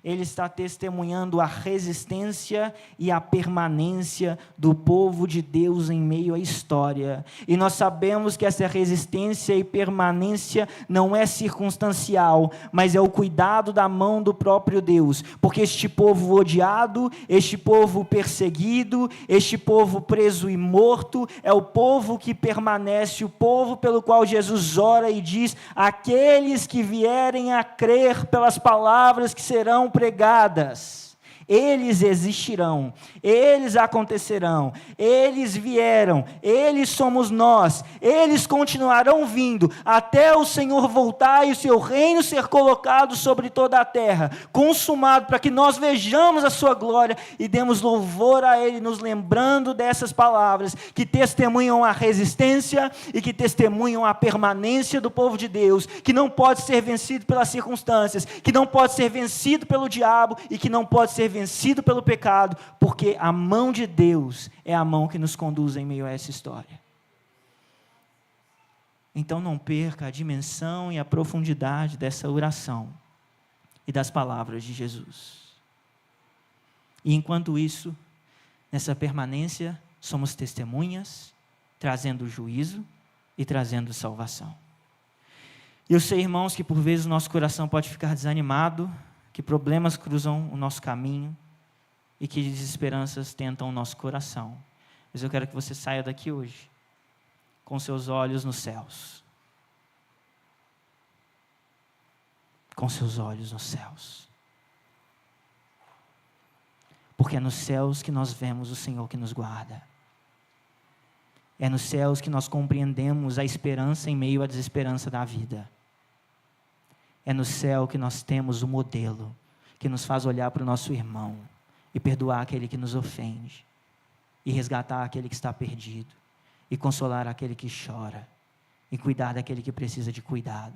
Ele está testemunhando a resistência e a permanência do povo de Deus em meio à história. E nós sabemos que essa resistência e permanência não é circunstancial, mas é o cuidado da mão do próprio Deus. Porque este povo odiado, este povo perseguido, este povo preso e morto, é o povo que permanece, o povo pelo qual Jesus ora e diz: aqueles que vierem a crer pelas palavras que serão pregadas, eles existirão, eles acontecerão, eles vieram, eles somos nós, eles continuarão vindo, até o Senhor voltar e o seu reino ser colocado sobre toda a terra, consumado, para que nós vejamos a sua glória e demos louvor a Ele, nos lembrando dessas palavras, que testemunham a resistência e que testemunham a permanência do povo de Deus, que não pode ser vencido pelas circunstâncias, que não pode ser vencido pelo diabo e que não pode ser vencido pelo pecado, porque a mão de Deus é a mão que nos conduz em meio a essa história. Então não perca a dimensão e a profundidade dessa oração e das palavras de Jesus. E enquanto isso, nessa permanência, somos testemunhas, trazendo juízo e trazendo salvação. Eu sei, irmãos, que por vezes o nosso coração pode ficar desanimado, que problemas cruzam o nosso caminho e que desesperanças tentam o nosso coração. Mas eu quero que você saia daqui hoje com seus olhos nos céus. Com seus olhos nos céus. Porque é nos céus que nós vemos o Senhor que nos guarda. É nos céus que nós compreendemos a esperança em meio à desesperança da vida. É no céu que nós temos o modelo que nos faz olhar para o nosso irmão e perdoar aquele que nos ofende, e resgatar aquele que está perdido, e consolar aquele que chora, e cuidar daquele que precisa de cuidado.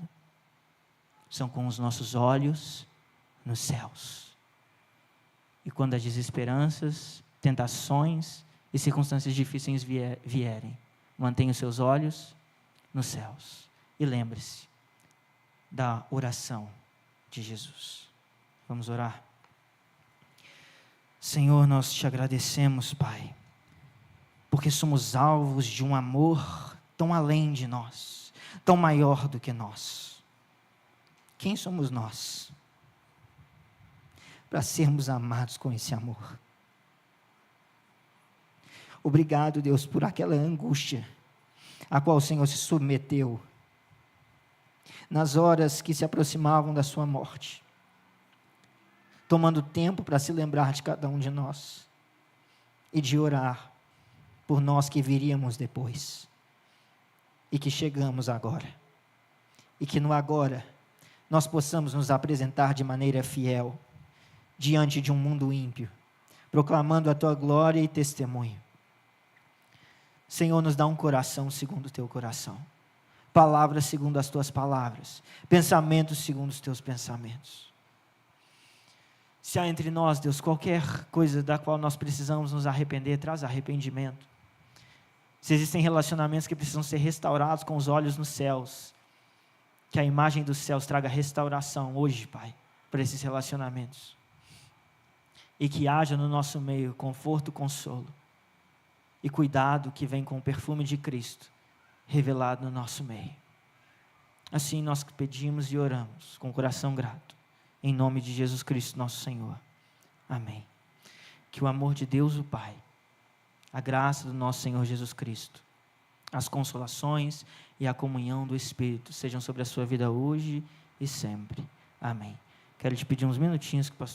São com os nossos olhos nos céus. E quando as desesperanças, tentações e circunstâncias difíceis vierem, mantenha os seus olhos nos céus. E lembre-se da oração de Jesus. Vamos orar? Senhor, nós te agradecemos, Pai, porque somos alvos de um amor tão além de nós, tão maior do que nós. Quem somos nós para sermos amados com esse amor? Obrigado, Deus, por aquela angústia a qual o Senhor se submeteu nas horas que se aproximavam da sua morte, tomando tempo para se lembrar de cada um de nós e de orar por nós que viríamos depois e que chegamos agora, e que no agora nós possamos nos apresentar de maneira fiel diante de um mundo ímpio, proclamando a tua glória e testemunho. Senhor, nos dá um coração segundo o teu coração, palavras segundo as tuas palavras, pensamentos segundo os teus pensamentos. Se há entre nós, Deus, qualquer coisa da qual nós precisamos nos arrepender, traz arrependimento. Se existem relacionamentos que precisam ser restaurados com os olhos nos céus, que a imagem dos céus traga restauração hoje, Pai, para esses relacionamentos. E que haja no nosso meio conforto, consolo e cuidado que vem com o perfume de Cristo revelado no nosso meio. Assim nós pedimos e oramos com o coração grato, em nome de Jesus Cristo, nosso Senhor. Amém. Que o amor de Deus, o Pai, a graça do nosso Senhor Jesus Cristo, as consolações e a comunhão do Espírito sejam sobre a sua vida hoje e sempre. Amém. Quero te pedir uns minutinhos que o pastor